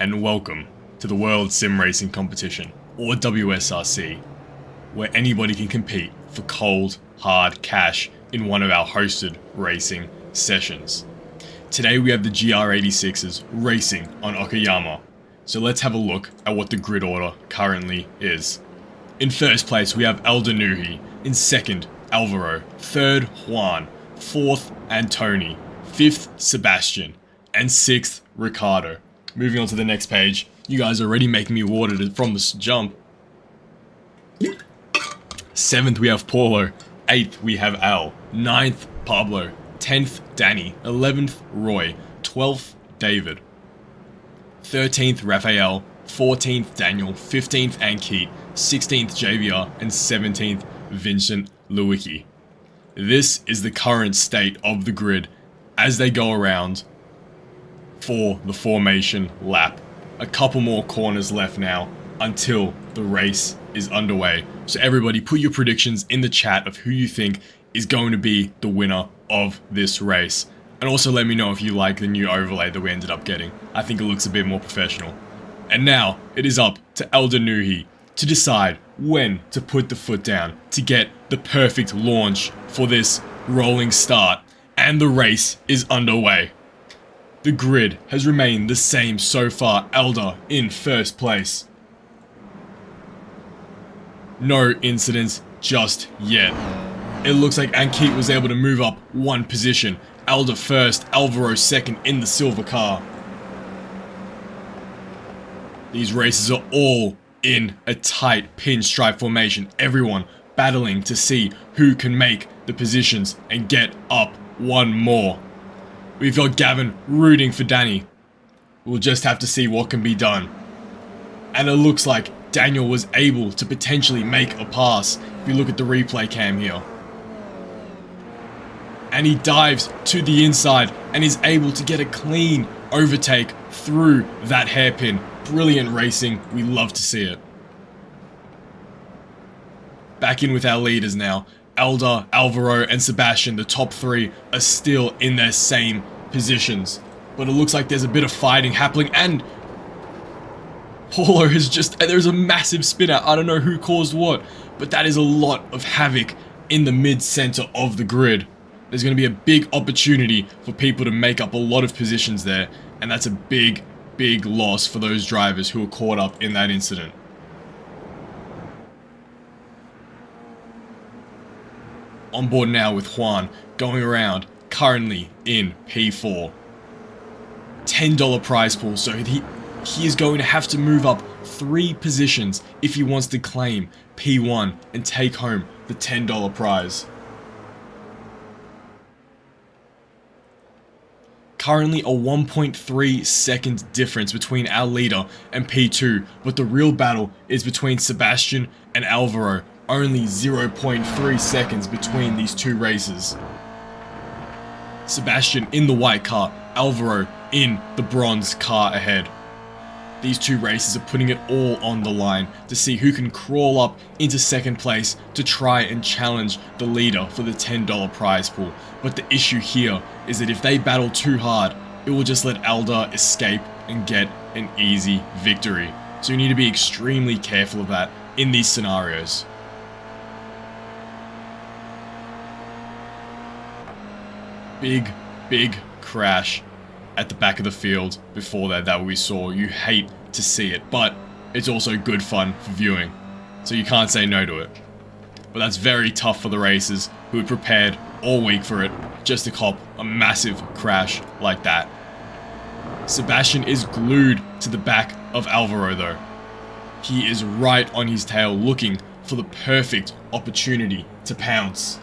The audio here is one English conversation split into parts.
and welcome to the World Sim Racing Competition, or WSRC, where anybody can compete for cold, hard cash in one of our hosted racing sessions. Today we have the GR86s racing on Okayama, so let's have a look at what the grid order currently is. In first place we have Eldanuhi, in second Alvaro, third Juan, fourth Antoni, fifth Sebastian, and sixth Ricardo. Moving on to the next page, you guys are already making me water from this jump. Seventh we have Paulo, eighth we have Al, ninth Pablo, 10th Danny, 11th Roy, 12th David, 13th Raphael, 14th Daniel, 15th Ankit, 16th JVR, and 17th Vincent Lewicki. This is the current state of the grid as they go around for the formation lap. A couple more corners left now until the race is underway. So everybody put your predictions in the chat of who you think is going to be the winner of this race. And also let me know if you like the new overlay that we ended up getting. I think it looks a bit more professional. And now it is up to Eldanuhi to decide when to put the foot down to get the perfect launch for this rolling start. And the race is underway. The grid has remained the same so far. Elda in first place. No incidents just yet. It looks like Ankit was able to move up one position. Elda first, Alvaro second in the silver car. These races are all in a tight pinstripe formation. Everyone battling to see who can make the positions and get up one more. We've got Gavin rooting for Danny. We'll just have to see what can be done. And it looks like Daniel was able to potentially make a pass if you look at the replay cam here. And he dives to the inside and is able to get a clean overtake through that hairpin. Brilliant racing. We love to see it. Back in with our leaders now. Elda, Alvaro, and Sebastian, the top three, are still in their same positions. But it looks like there's a bit of fighting happening, and Paulo is there's a massive spin out. I don't know who caused what, but that is a lot of havoc in the mid-center of the grid. There's going to be a big opportunity for people to make up a lot of positions there, and that's a big, big loss for those drivers who were caught up in that incident. On board now with Juan, going around, currently in P4. $10 prize pool, so he is going to have to move up 3 positions if he wants to claim P1 and take home the $10 prize. Currently a 1.3 second difference between our leader and P2, but the real battle is between Sebastian and Alvaro. Only 0.3 seconds between these two races. Sebastian in the white car, Alvaro in the bronze car ahead. These two races are putting it all on the line to see who can crawl up into second place to try and challenge the leader for the $10 prize pool. But the issue here is that if they battle too hard, it will just let Elda escape and get an easy victory. So you need to be extremely careful of that in these scenarios. Big crash at the back of the field before that we saw. You hate to see it, but it's also good fun for viewing, so you can't say no to it. But that's very tough for the racers who had prepared all week for it, just to cop a massive crash like that. Sebastian is glued to the back of Alvaro though. He is right on his tail looking for the perfect opportunity to pounce.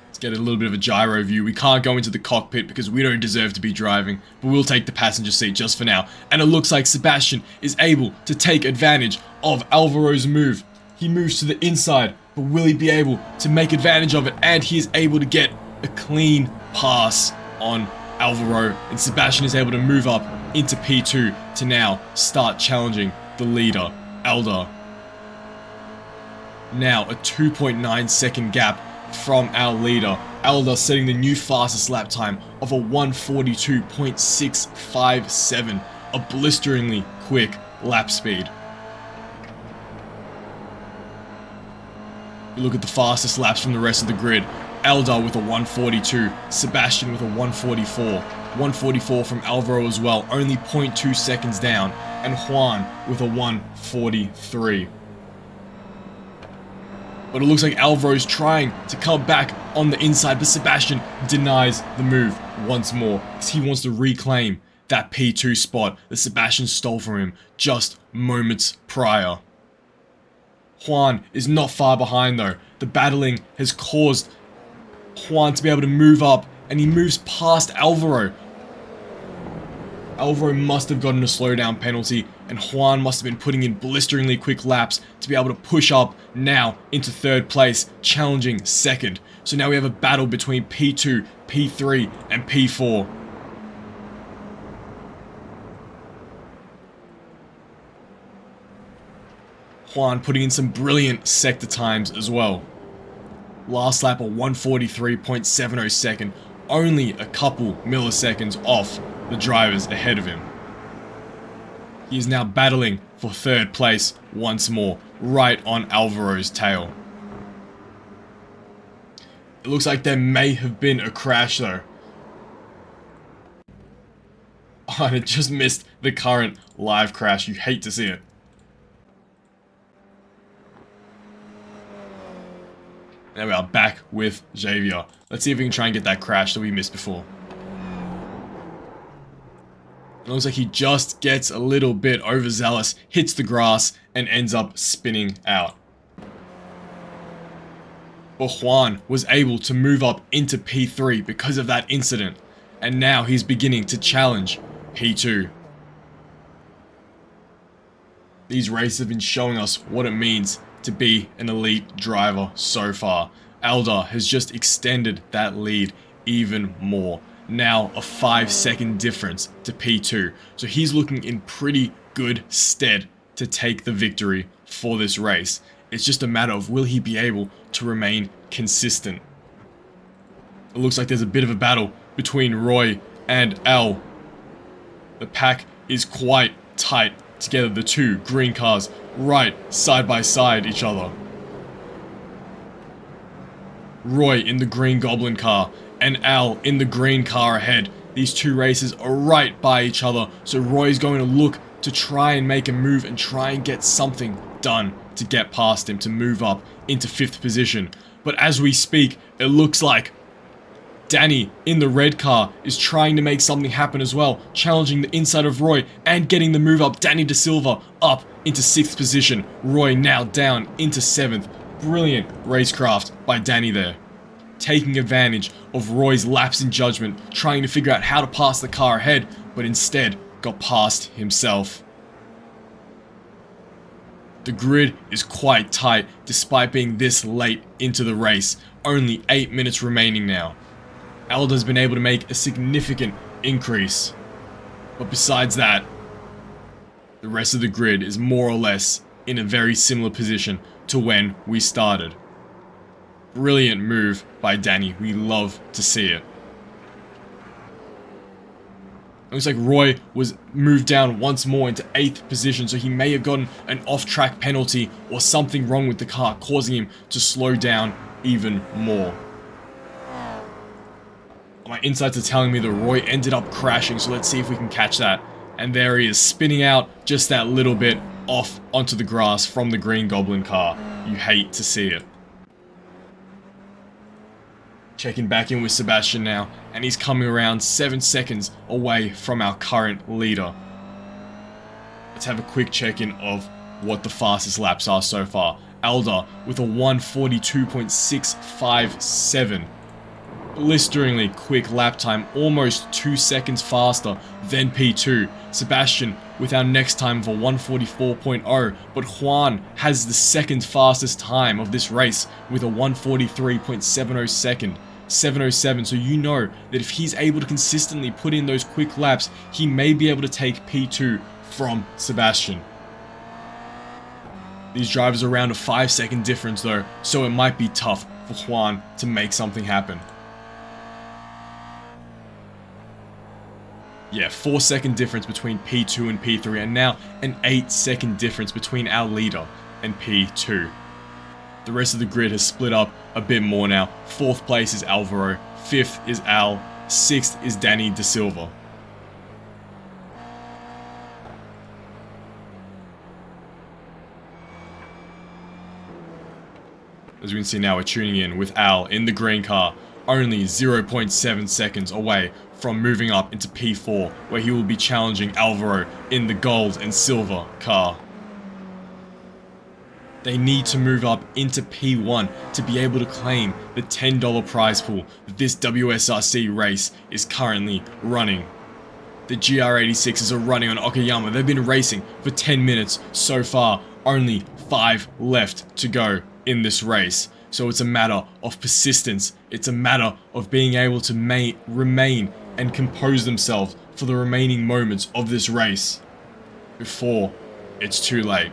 Let's get a little bit of a gyro view. We can't go into the cockpit because we don't deserve to be driving, but we'll take the passenger seat just for now. And it looks like Sebastian is able to take advantage of Alvaro's move. He moves to the inside, but will he be able to make advantage of it? And he is able to get a clean pass on Alvaro, and Sebastian is able to move up into P2 to now start challenging the leader, Elda. Now a 2.9 second gap from our leader, Elda, setting the new fastest lap time of a 1:42.657 a blisteringly quick lap speed. You look at the fastest laps from the rest of the grid. Eldar with a 142, Sebastian with a 144, 144 from Alvaro as well, only 0.2 seconds down, and Juan with a 143. But it looks like Alvaro's trying to come back on the inside, but Sebastian denies the move once more, because he wants to reclaim that P2 spot that Sebastian stole from him just moments prior. Juan is not far behind though. The battling has caused Juan to be able to move up, and he moves past Alvaro. Alvaro must have gotten a slowdown penalty, and Juan must have been putting in blisteringly quick laps to be able to push up now into third place, challenging second. So now we have a battle between P2, P3, and P4. Juan putting in some brilliant sector times as well. Last lap a 143.70 second, only a couple milliseconds off the drivers ahead of him. He is now battling for third place once more, right on Alvaro's tail. It looks like there may have been a crash though. Oh, and it just missed the current live crash. You hate to see it. There we are, back with Xavier. Let's see if we can try and get that crash that we missed before. It looks like he just gets a little bit overzealous, hits the grass, and ends up spinning out. But Juan was able to move up into P3 because of that incident, and now he's beginning to challenge P2. These races have been showing us what it means to be an elite driver so far. Eldar has just extended that lead even more. Now a 5-second difference to P2. So he's looking in pretty good stead to take the victory for this race. It's just a matter of will he be able to remain consistent. It looks like there's a bit of a battle between Roy and Al. The pack is quite tight together, the two green cars right side by side each other. Roy in the green goblin car and Al in the green car ahead. These two races are right by each other, so Roy's going to look to try and make a move and try and get something done to get past him to move up into 5th position. But as we speak, it looks like Danny in the red car is trying to make something happen as well, challenging the inside of Roy and getting the move up. Danny De Silva up into 6th position. Roy now down into 7th. Brilliant racecraft by Danny there. Taking advantage of Roy's lapse in judgment, trying to figure out how to pass the car ahead, but instead got past himself. The grid is quite tight despite being this late into the race. Only 8 minutes remaining now. Eldar's been able to make a significant increase. But besides that, the rest of the grid is more or less in a very similar position to when we started. Brilliant move by Danny. We love to see it. It looks like Roy was moved down once more into 8th position, so he may have gotten an off-track penalty or something wrong with the car, causing him to slow down even more. My insights are telling me that Roy ended up crashing, so let's see if we can catch that. And there he is, spinning out just that little bit off onto the grass from the green goblin car. You hate to see it. Checking back in with Sebastian now, and he's coming around 7 seconds away from our current leader. Let's have a quick check-in of what the fastest laps are so far. Eldar with a 142.657. Blisteringly quick lap time, almost 2 seconds faster than P2. Sebastian with our next time of a 144.0, but Juan has the second fastest time of this race with a 143.70 second. 707, so you know that if he's able to consistently put in those quick laps, he may be able to take P2 from Sebastian. These drivers are around a 5-second difference though, so it might be tough for Juan to make something happen. Yeah, 4-second difference between P2 and P3, and now an 8-second difference between our leader and P2. The rest of the grid has split up a bit more now. 4th place is Alvaro, 5th is Al, 6th is Danny De Silva. As we can see now, we're tuning in with Al in the green car, only 0.7 seconds away from moving up into P4, where he will be challenging Alvaro in the gold and silver car. They need to move up into P1 to be able to claim the $10 prize pool that this WSRC race is currently running. The GR86s are running on Okayama. They've been racing for 10 minutes so far, only 5 left to go in this race. So it's a matter of persistence. It's a matter of being able to remain and compose themselves for the remaining moments of this race before it's too late.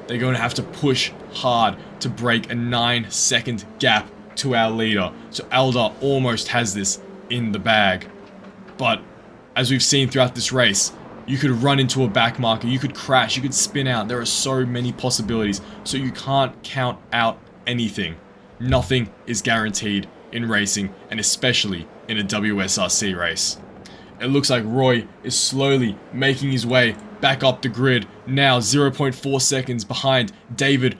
They're going to have to push hard to break a 9-second gap to our leader. So Alda almost has this in the bag. But as we've seen throughout this race, you could run into a back marker, you could crash, you could spin out. There are so many possibilities. So you can't count out anything. Nothing is guaranteed in racing, and especially in a WSRC race. It looks like Roy is slowly making his way back up the grid, now 0.4 seconds behind David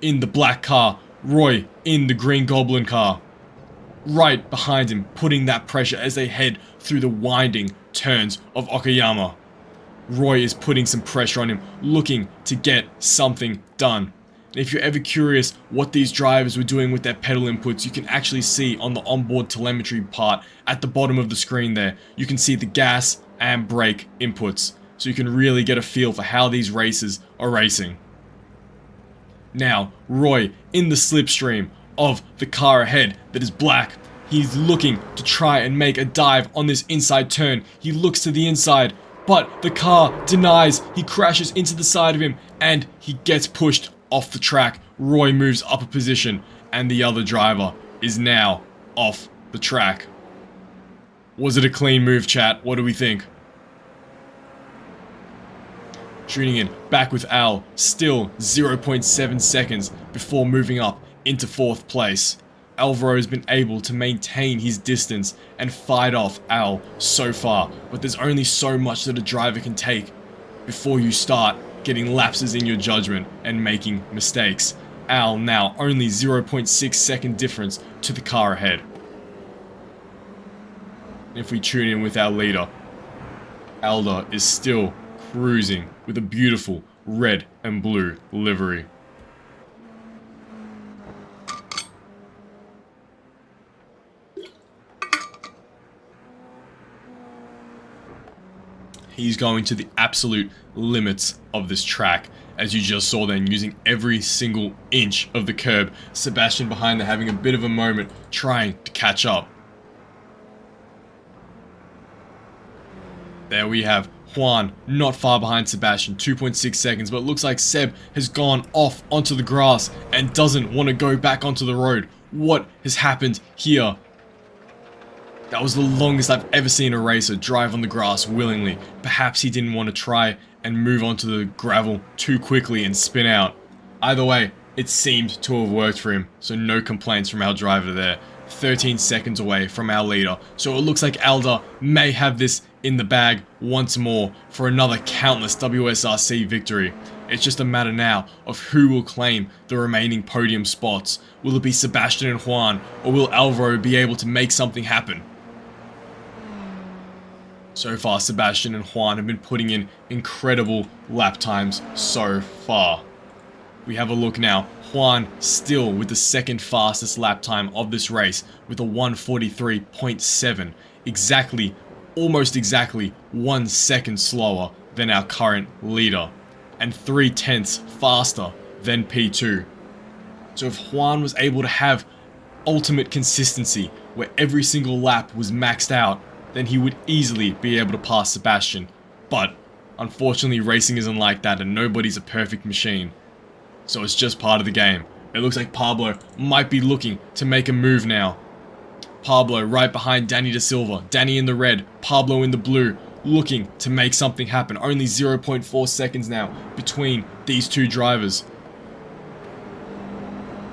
in the black car, Roy in the green goblin car. Right behind him, putting that pressure as they head through the winding turns of Okayama. Roy is putting some pressure on him, looking to get something done. And if you're ever curious what these drivers were doing with their pedal inputs, you can actually see on the onboard telemetry part at the bottom of the screen there, you can see the gas and brake inputs. So you can really get a feel for how these racers are racing. Now, Roy in the slipstream of the car ahead that is black. He's looking to try and make a dive on this inside turn. He looks to the inside, but the car denies. He crashes into the side of him and he gets pushed off the track. Roy moves up a position and the other driver is now off the track. Was it a clean move, chat? What do we think? Tuning in, back with Al, still 0.7 seconds before moving up into 4th place. Alvaro has been able to maintain his distance and fight off Al so far, but there's only so much that a driver can take before you start getting lapses in your judgment and making mistakes. Al now only 0.6 second difference to the car ahead. If we tune in with our leader, Alda is still cruising with a beautiful red and blue livery. He's going to the absolute limits of this track, as you just saw then, using every single inch of the curb. Sebastian behind there having a bit of a moment, trying to catch up. There we have Juan, not far behind Sebastian, 2.6 seconds, but it looks like Seb has gone off onto the grass and doesn't want to go back onto the road. What has happened here? That was the longest I've ever seen a racer drive on the grass willingly. Perhaps he didn't want to try and move onto the gravel too quickly and spin out. Either way, it seemed to have worked for him, so no complaints from our driver there. 13 seconds away from our leader, so it looks like Alda may have this in the bag once more for another countless WSRC victory. It's just a matter now of who will claim the remaining podium spots. Will it be Sebastian and Juan, or will Alvaro be able to make something happen? So far, Sebastian and Juan have been putting in incredible lap times so far. We have a look now. Juan still with the second fastest lap time of this race with a 1:43.7. Almost exactly 1 second slower than our current leader. And 0.3 faster than P2. So if Juan was able to have ultimate consistency where every single lap was maxed out, then he would easily be able to pass Sebastian. But unfortunately, racing isn't like that and nobody's a perfect machine. So it's just part of the game. It looks like Pablo might be looking to make a move now. Pablo right behind Danny Da Silva. Danny in the red, Pablo in the blue, looking to make something happen. Only 0.4 seconds now between these two drivers.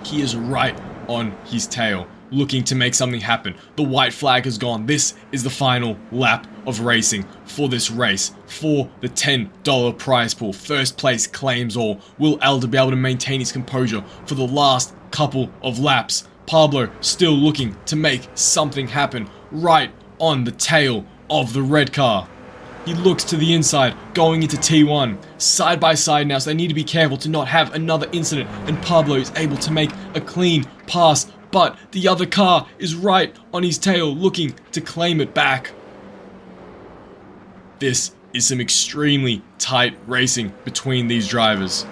He is right on his tail, looking to make something happen. The white flag has gone. This is the final lap of racing for this race, for the $10 prize pool. First place claims all. Will Elder be able to maintain his composure for the last couple of laps? Pablo still looking to make something happen right on the tail of the red car. He looks to the inside, going into T1. Side by side now, so they need to be careful to not have another incident. And Pablo is able to make a clean pass, but the other car is right on his tail, looking to claim it back. This is some extremely tight racing between these drivers.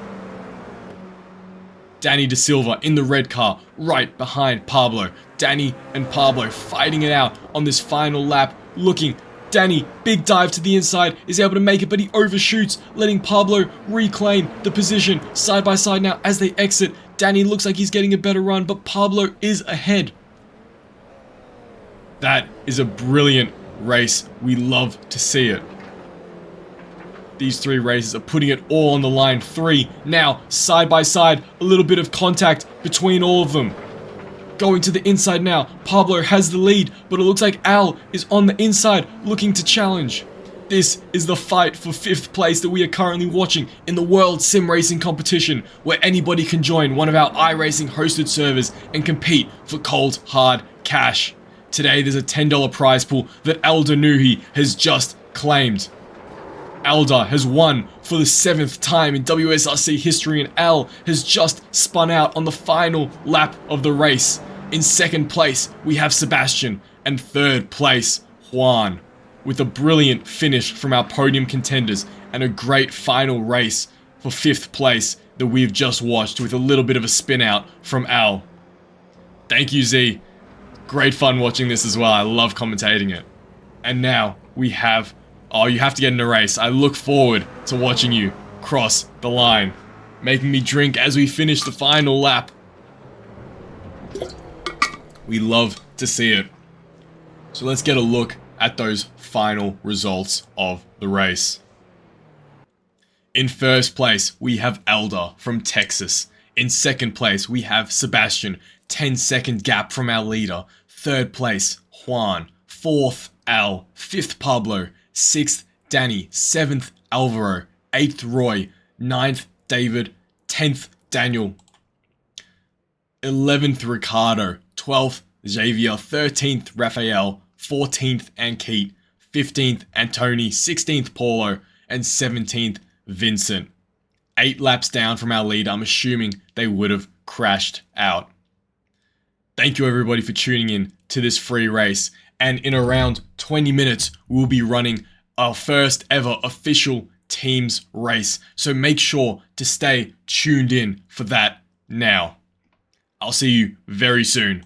Danny Da Silva in the red car, right behind Pablo. Danny and Pablo fighting it out on this final lap, looking. Danny, big dive to the inside, is able to make it, but he overshoots, letting Pablo reclaim the position. Side by side now as they exit. Danny looks like he's getting a better run, but Pablo is ahead. That is a brilliant race. We love to see it. These three racers are putting it all on the line. Three now, side by side, a little bit of contact between all of them. Going to the inside now, Pablo has the lead, but it looks like Al is on the inside looking to challenge. This is the fight for 5th place that we are currently watching in the World Sim Racing competition, where anybody can join one of our iRacing hosted servers and compete for cold hard cash. Today there's a $10 prize pool that Elder Nuhi has just claimed. Elder has won for the 7th time in WSRC history, and Al has just spun out on the final lap of the race. In 2nd place, we have Sebastian, and 3rd place, Juan. With a brilliant finish from our podium contenders, and a great final race for 5th place that we've just watched with a little bit of a spin out from Al. Thank you, Z. Great fun watching this as well. I love commentating it. And now we have... Oh, you have to get in a race. I look forward to watching you cross the line, making me drink as we finish the final lap. We love to see it. So let's get a look at those final results of the race. In 1st place, we have Elder from Texas. In 2nd place, we have Sebastian, 10-second gap from our leader. 3rd place, Juan. 4th, Al. 5th, Pablo. 6th, Danny. 7th, Alvaro. 8th, Roy. 9th, David. 10th, Daniel. 11th, Ricardo. 12th, Xavier. 13th, Raphael. 14th, Ankit. 15th, Antoni. 16th, Paulo. And 17th, Vincent. 8 laps down from our lead. I'm assuming they would have crashed out. Thank you everybody for tuning in to this free race. And in around 20 minutes, we'll be running our first ever official teams race. So make sure to stay tuned in for that now. I'll see you very soon.